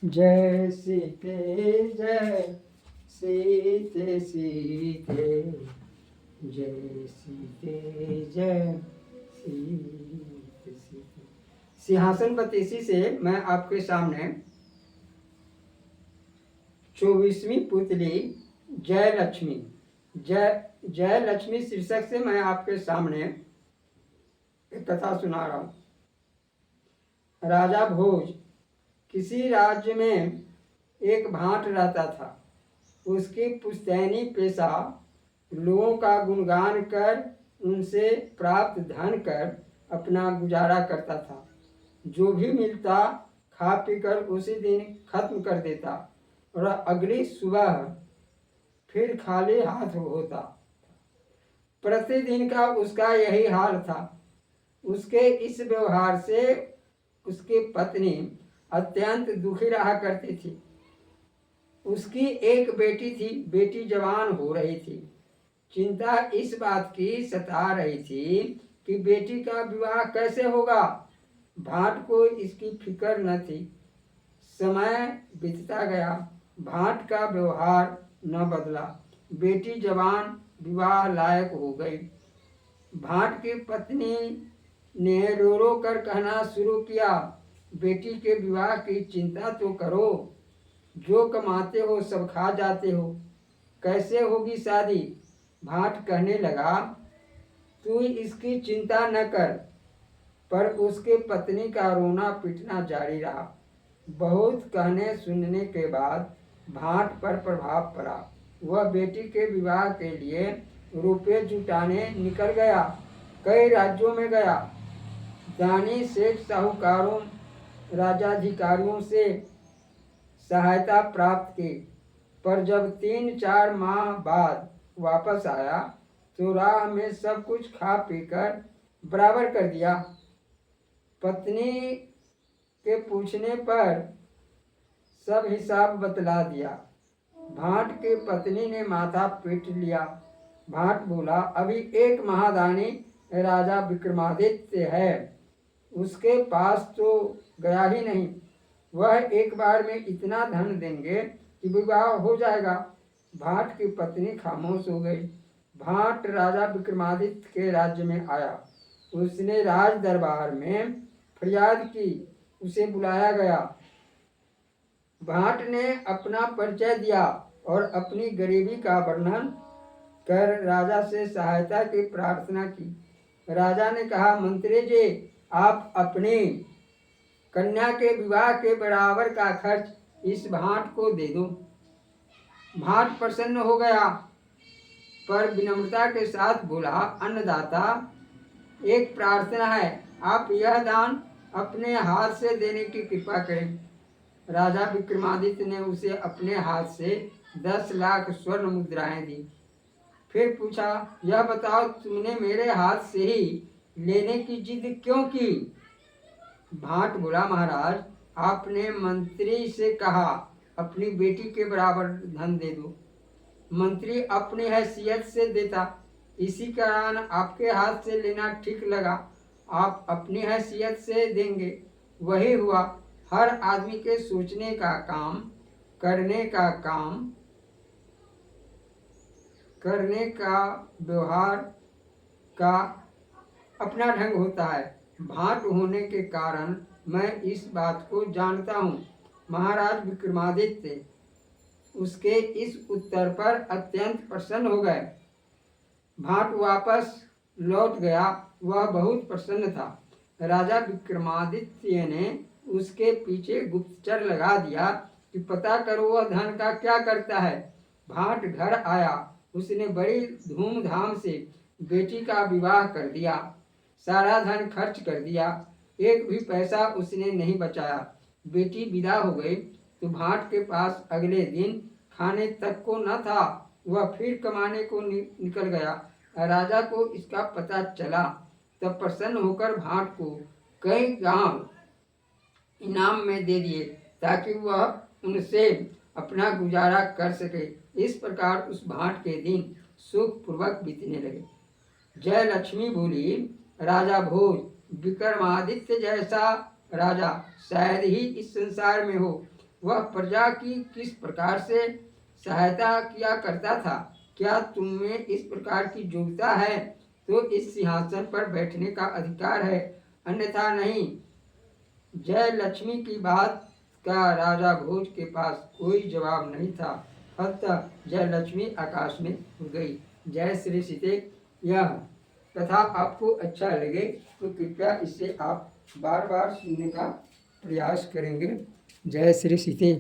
जय सीते जय सीते सीते जय सीते जय सीते सीते। सिंहासन बत्तीसी से मैं आपके सामने 24वीं पुतली जय लक्ष्मी जय लक्ष्मी शीर्षक से मैं आपके सामने एक कथा सुना रहा हूँ। राजा भोज किसी राज्य में एक भाट रहता था। उसकी पुश्तैनी पेशा लोगों का गुणगान कर उनसे प्राप्त धन कर अपना गुजारा करता था। जो भी मिलता खा पीकर उसी दिन खत्म कर देता और अगली सुबह फिर खाली हाथ होता। प्रतिदिन का उसका यही हाल था। उसके इस व्यवहार से उसकी पत्नी अत्यंत दुखी रहा करती थी। उसकी एक बेटी थी। बेटी जवान हो रही थी। चिंता इस बात की सता रही थी कि बेटी का विवाह कैसे होगा। भाट को इसकी फिक्र न थी। समय बीतता गया। भाट का व्यवहार न बदला। बेटी जवान विवाह लायक हो गई। भाट की पत्नी ने रो रो कर कहना शुरू किया, बेटी के विवाह की चिंता तो करो। जो कमाते हो सब खा जाते हो, कैसे होगी शादी। भाट कहने लगा, तू इसकी चिंता न कर। पर उसके पत्नी का रोना पीटना जारी रहा। बहुत कहने सुनने के बाद भाट पर प्रभाव पड़ा। वह बेटी के विवाह के लिए रुपये जुटाने निकल गया। कई राज्यों में गया। दानी सेठ साहूकारों राजाधिकारियों से सहायता प्राप्त की। पर जब 3-4 माह बाद वापस आया तो राह में सब कुछ खा पीकर बराबर कर दिया। पत्नी के पूछने पर सब हिसाब बतला दिया। भाट की पत्नी ने माथा पीट लिया। भाट बोला, अभी एक महादानी राजा विक्रमादित्य है, उसके पास तो गया ही नहीं। वह एक बार में इतना धन देंगे कि विवाह हो जाएगा। भाट की पत्नी खामोश हो गई। भाट राजा विक्रमादित्य के राज्य में आया। उसने राज दरबार में फरियाद की। उसे बुलाया गया। भाट ने अपना परिचय दिया और अपनी गरीबी का वर्णन कर राजा से सहायता की प्रार्थना की। राजा ने कहा, मंत्री जी, आप अपनी कन्या के विवाह के बराबर का खर्च इस भाट को दे दो। भाट प्रसन्न हो गया, पर विनम्रता के साथ बोला, अन्नदाता, एक प्रार्थना है, आप यह दान अपने हाथ से देने की कृपा करें। राजा विक्रमादित्य ने उसे अपने हाथ से 10 लाख स्वर्ण मुद्राएं दी। फिर पूछा, यह बताओ, तुमने मेरे हाथ से ही लेने की जिद क्यों की। भाट बोला, महाराज, आपने मंत्री से कहा अपनी बेटी के बराबर धन दे दो। मंत्री अपनी हैसियत से देता, इसी कारण आपके हाथ से लेना ठीक लगा। आप अपनी हैसियत से देंगे, वही हुआ। हर आदमी के सोचने का काम, करने का व्यवहार का अपना ढंग होता है। भाट होने के कारण मैं इस बात को जानता हूँ। महाराज विक्रमादित्य उसके इस उत्तर पर अत्यंत प्रसन्न हो गए। भाट वापस लौट गया। वह बहुत प्रसन्न था। राजा विक्रमादित्य ने उसके पीछे गुप्तचर लगा दिया कि पता करो वह धन का क्या करता है। भाट घर आया। उसने बड़ी धूमधाम से बेटी का विवाह कर दिया। सारा धन खर्च कर दिया। एक भी पैसा उसने नहीं बचाया। बेटी विदा हो गई तो भाट के पास अगले दिन खाने तक को न था। वह फिर कमाने को निकल गया। राजा को इसका पता चला तब प्रसन्न होकर भाट को कई गांव इनाम में दे दिए ताकि वह उनसे अपना गुजारा कर सके। इस प्रकार उस भाट के दिन सुख पूर्वक बीतने लगे। जय लक्ष्मी बोली, राजा भोज विक्रमादित्य जैसा राजा शायद ही इस संसार में हो। वह प्रजा की किस प्रकार से सहायता किया करता था। क्या तुम में इस प्रकार की योग्यता है तो इस सिंहासन पर बैठने का अधिकार है, अन्यथा नहीं। जय लक्ष्मी की बात का राजा भोज के पास कोई जवाब नहीं था। अतः जय लक्ष्मी आकाश में उड़ गई। जय श्री सीते। यह कथा आपको अच्छा लगे तो कृपया इसे आप बार बार सुनने का प्रयास करेंगे। जय श्री सीते।